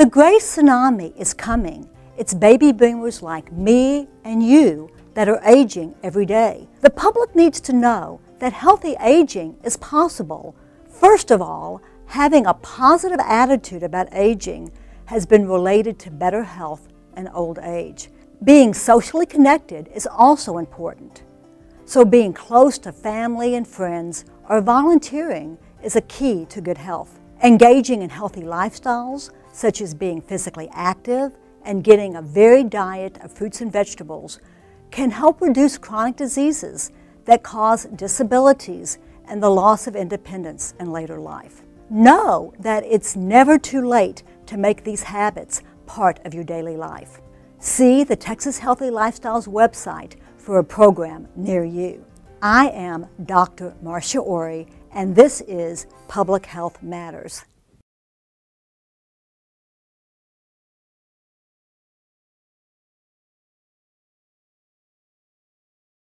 The gray tsunami is coming. It's baby boomers like me and you that are aging every day. The public needs to know that healthy aging is possible. First of all, having a positive attitude about aging has been related to better health and old age. Being socially connected is also important. So being close to family and friends or volunteering is a key to good health. Engaging in healthy lifestyles, such as being physically active and getting a varied diet of fruits and vegetables, can help reduce chronic diseases that cause disabilities and the loss of independence in later life. Know that it's never too late to make these habits part of your daily life. See the Texas Healthy Lifestyles website for a program near you. I am Dr. Marcia Ori, and this is Public Health Matters.